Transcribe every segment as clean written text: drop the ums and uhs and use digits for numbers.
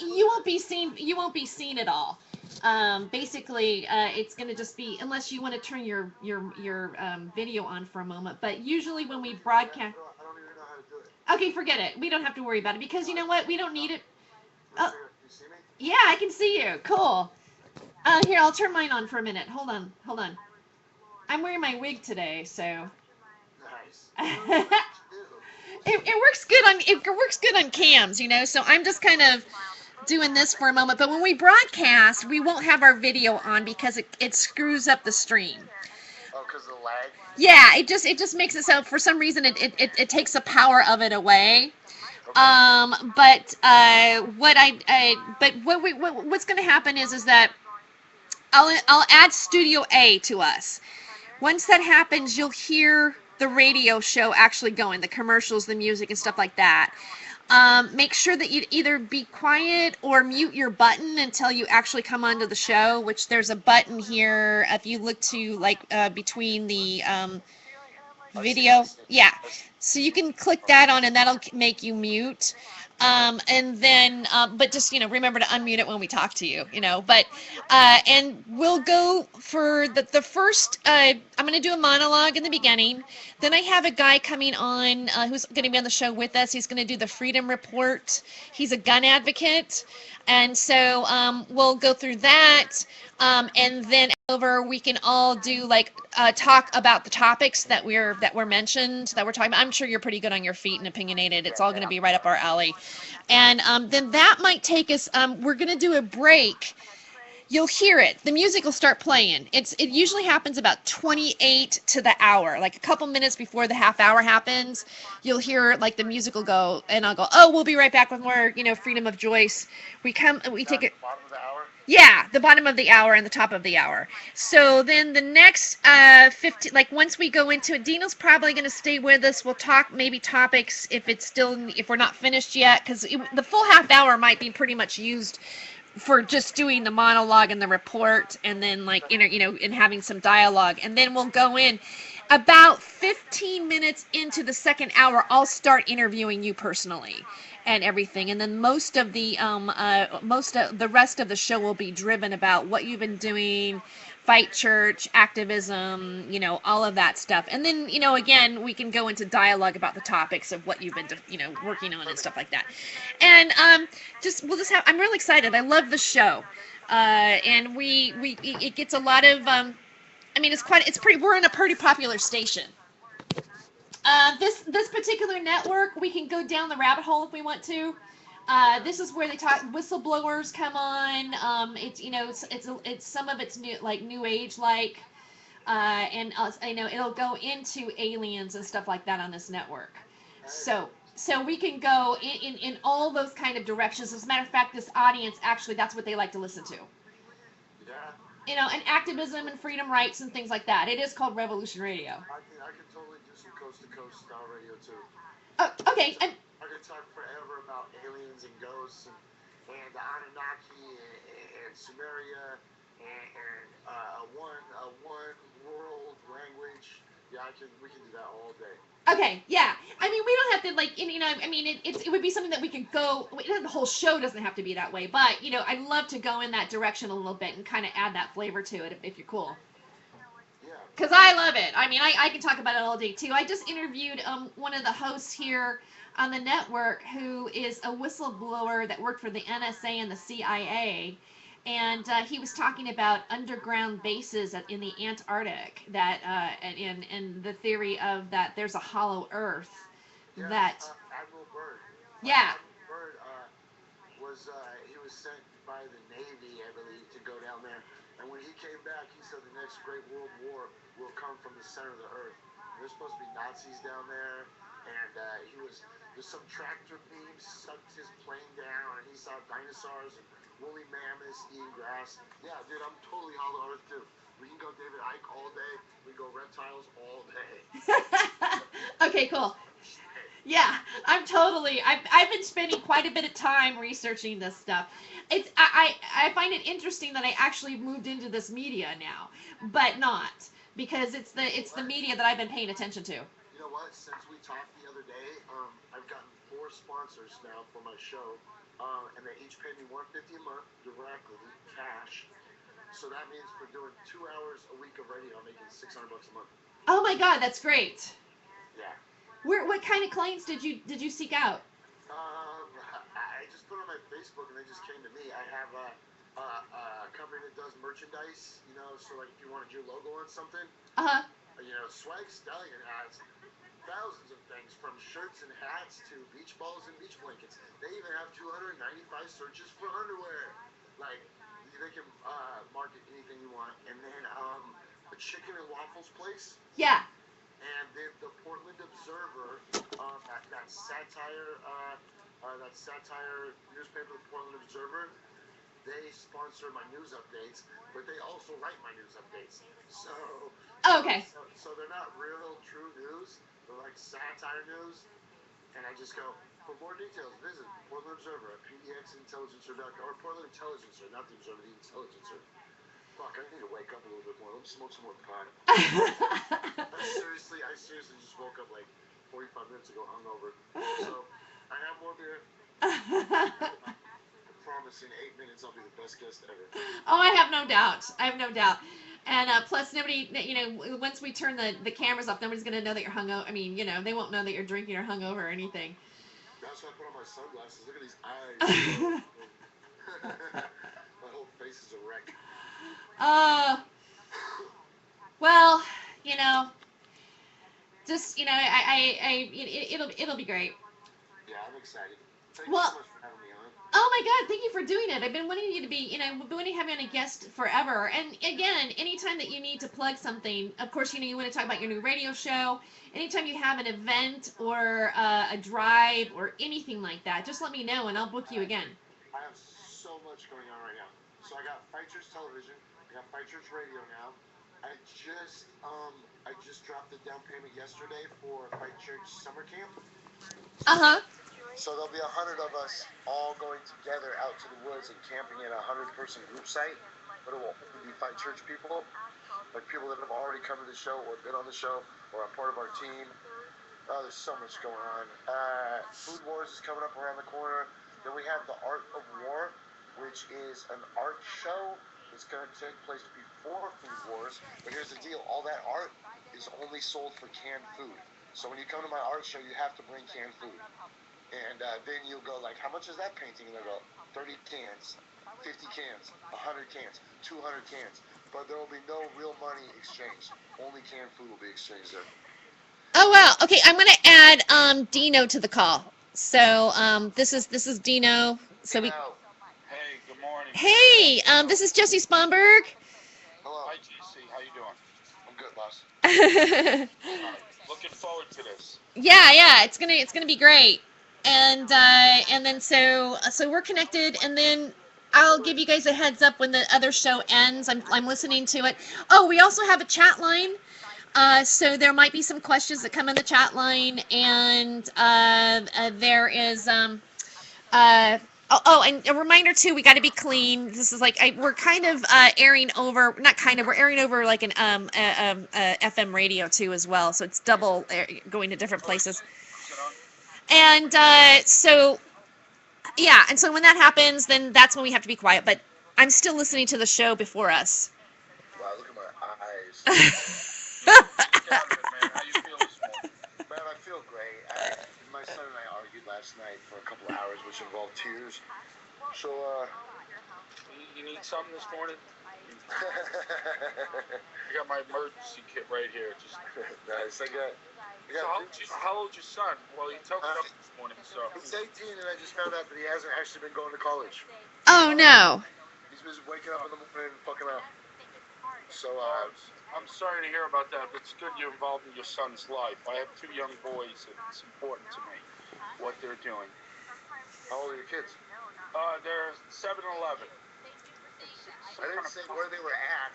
you won't be seen. You won't be seen at all. Basically, it's going to just be unless you want to turn your video on for a moment. But usually when we broadcast, I don't even know how to do it. okay, forget it. We don't have to worry about it because you know what? We don't need it. Wait a Oh, second. You see me? yeah, I can see you. Cool. Here, I'll turn mine on for a minute. Hold on, hold on. I'm wearing my wig today, so. Nice. You look it, great too. it works good on it works good on cams, you know. So I'm just kind of doing this for a moment. But when we broadcast, we won't have our video on because it screws up the stream. Oh, because of the lag? Yeah, it just makes it so for some reason it takes the power of it away. Okay. But what's going to happen is that I'll add Studio A to us. Once that happens, you'll hear the radio show actually going, the commercials, the music, and stuff like that. Make sure that you either be quiet or mute your button until you actually come onto the show, which there's a button here. If you look to like between the I see it. I video, see it. yeah. I see it. So you can click that on and that'll make you mute. And then, but just, remember to unmute it when we talk to you, but, and we'll go for the first, I'm going to do a monologue in the beginning. Then I have a guy coming on, who's going to be on the show with us. He's going to do the Freedom Report. He's a gun advocate. And so, we'll go through that. And then over, we can all do like talk about the topics that were mentioned that we're talking about. I'm sure you're pretty good on your feet and opinionated. It's all going to be right up our alley. And then that might take us. We're going to do a break. You'll hear it. The music will start playing. It usually happens about 28 to the hour, like a couple minutes before the half hour happens. You'll hear like the music will go, and I'll go, oh, we'll be right back with more, Freedom of Joyce. We Is that take it. bottom of the hour? Yeah, the bottom of the hour and the top of the hour. So then the next 15, like once we go into it, Dino's probably going to stay with us. We'll talk maybe topics if we're not finished yet, because the full half hour might be pretty much used for just doing the monologue and the report, and then like and having some dialogue, and then we'll go in about 15 minutes into the second hour. I'll start interviewing you personally and everything, and then most of the rest of the show will be driven about what you've been doing, fight church activism, all of that stuff. And then again, we can go into dialogue about the topics of what you've been working on and Perfect. stuff like that. And we'll just have. I'm really excited. I love the show, and it gets a lot of. I mean, it's pretty. We're in a pretty popular station. This particular network, we can go down the rabbit hole if we want to. This is where they talk. Whistleblowers come on. It's it's some of it's new age and it'll go into aliens and stuff like that on this network. Nice. So we can go in all those kind of directions. As a matter of fact, this audience actually that's what they like to listen to. Yeah. And activism and freedom rights and things like that. It is called Revolution Radio. I can totally do some coast to coast style radio too. Oh, okay. And I could talk forever about aliens and ghosts and the Anunnaki and Sumeria and one world language. Yeah, we can do that all day. okay, yeah. I mean, we don't have to I mean, it would be something that we could go. The whole show doesn't have to be that way, but I'd love to go in that direction a little bit and kind of add that flavor to it if you're cool. Yeah. Because I love it. I mean, I can talk about it all day too. I just interviewed one of the hosts here on the network who is a whistleblower that worked for the NSA and the CIA, and he was talking about underground bases in the Antarctic that and the theory of that there's a hollow Earth Yes, that Admiral Byrd. yeah. Admiral Byrd he was sent by the Navy, I believe, to go down there. And when he came back, he said the next Great World War will come from the center of the Earth. There's supposed to be Nazis down there, and there's some tractor beam sucked his plane down, and he saw dinosaurs and woolly mammoths eating grass. Yeah, dude, I'm totally Hollow Earth too. We can go David Icke all day. We go reptiles all day. Okay, cool. Yeah, I've been spending quite a bit of time researching this stuff. I find it interesting that I actually moved into this media now, but not because You know it's the what? media that I've been paying attention to. You know what? Since we talked the other day, I've gotten 4 sponsors now for my show. and they each pay me $150 a month directly, cash. So that means for doing 2 hours a week of radio, I'm making $600 a month. Oh my God, that's great. Yeah. What kind of clients did you seek out? I just put on my Facebook and they just came to me. I have a company that does merchandise, so like if you wanted your logo on something, Uh-huh. Swag Stallion has thousands of things from shirts and hats to beach balls and beach blankets. They even have 295 searches for underwear. Like, they can market anything you want. And then a chicken and waffles place. Yeah. And then the Portland Observer, that satire newspaper, the Portland Observer, they sponsor my news updates, but they also write my news updates. So, Oh, okay. so they're not real true news. They're like satire news. And I just go, for more details, visit Portland Observer at pdxintelligencer.com, or Portland Intelligencer, not the Observer, the Intelligencer. Fuck, I need to wake up a little bit more. Let me smoke some more pot. I seriously just woke up like 45 minutes ago hungover. So, I have more beer. I promise in 8 minutes I'll be the best guest ever. Oh, I have no doubt. I have no doubt. And plus, nobody, once we turn the cameras off, nobody's going to know that you're hungover. I mean, they won't know that you're drinking or hungover or anything. That's why I put on my sunglasses. Look at these eyes. My whole face is a wreck. uh, well, just, it'll be great. Yeah, I'm excited. Thank you so much for having me on. Oh my God, thank you for doing it. I've been wanting you to be, been wanting to have you on a guest forever. And again, anytime that you need to plug something, of course, you want to talk about your new radio show. Anytime you have an event or a drive or anything like that, just let me know and I'll book you again. I have so much going on right now. So I got Fight Church Television. I got Fight Church Radio now. I just dropped the down payment yesterday for Fight Church Summer Camp. Uh-huh. So there'll be 100 of us all going together out to the woods and camping in a 100-person group site. But it will only be Fight Church people, like people that have already come to the show or been on the show or are part of our team. Oh, there's so much going on. Food Wars is coming up around the corner. Then we have the Art of War, which is an art show. It's going to take place before Food Wars. But here's the deal. All that art is only sold for canned food. So when you come to my art show, you have to bring canned food. And then you'll go like, how much is that painting? And they'll go, 30 cans, 50 cans, 100 cans, 200 cans. But there will be no real money exchanged. Only canned food will be exchanged there. Oh wow. Okay, I'm gonna add Dino to the call. So this is Dino. So we. Hey, good morning. Hey, this is Jesse Spomberg. Hello. Hi, GC. How you doing? I'm good, boss. Looking forward to this. Yeah, it's gonna be great. And then so we're connected, and then I'll give you guys a heads up when the other show ends. I'm listening to it. Oh, we also have a chat line. So there might be some questions that come in the chat line, and there is and a reminder too. We got to be clean. This is like we're kind of airing over, not kind of, we're airing over like an FM radio too as well. So it's double going to different places. And so yeah, and so when that happens, then that's when we have to be quiet. But I'm still listening to the show before us. Wow, look at my eyes. Man, how you feel this morning? Man, I feel great. My son and I argued last night for a couple of hours, which involved tears. So, You need something this morning? I got my emergency kit right here. Just nice. how old's your son? Well, he took it up this morning, so. He's 18, and I just found out that he hasn't actually been going to college. Oh no. He's been waking up in the morning and fucking up. So, I'm sorry to hear about that, but it's good you're involved in your son's life. I have 2 young boys, and it's important to me what they're doing. How old are your kids? They're 7 and 11. I didn't say where they were at.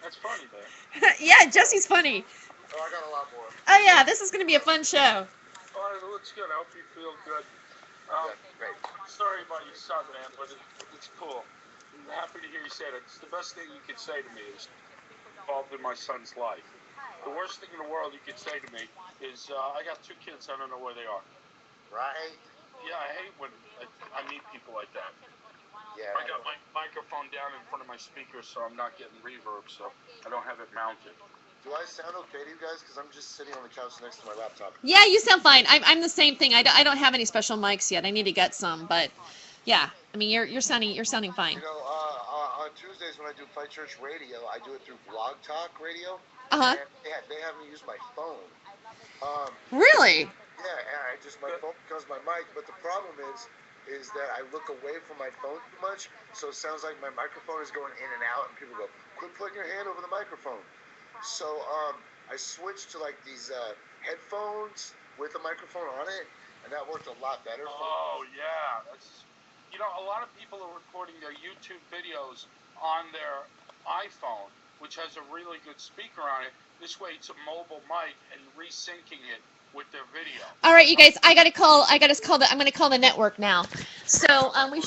That's funny, man. Yeah, Jesse's funny. Oh, I got a lot more. Oh yeah, this is gonna be a fun show. Oh, it looks good. I hope you feel good. Great. Sorry about your son, man, but it's cool. I'm happy to hear you say that. It's the best thing you could say to me is involved in my son's life. The worst thing in the world you could say to me is, I got 2 kids, I don't know where they are. Right? Yeah, I hate when I meet people like that. Yeah. I got my microphone down in front of my speaker so I'm not getting reverb, so I don't have it mounted. Do I sound okay to you guys? Because I'm just sitting on the couch next to my laptop. Yeah, you sound fine. I'm the same thing. I don't have any special mics yet. I need to get some, but yeah. I mean, you're sounding fine. You know, on Tuesdays when I do Fight Church Radio, I do it through Blog Talk Radio, Uh-huh. and they have me use my phone. Um, Really? yeah, and my phone becomes my mic. But the problem is that I look away from my phone too much, so it sounds like my microphone is going in and out, and people go, "Quit putting your hand over the microphone." So I switched to like these headphones with a microphone on it, and that worked a lot better. Oh yeah, that's a lot of people are recording their YouTube videos on their iPhone, which has a really good speaker on it. This way, it's a mobile mic and resyncing it with their video. All right, you guys. I gotta call. I'm gonna call the network now. So we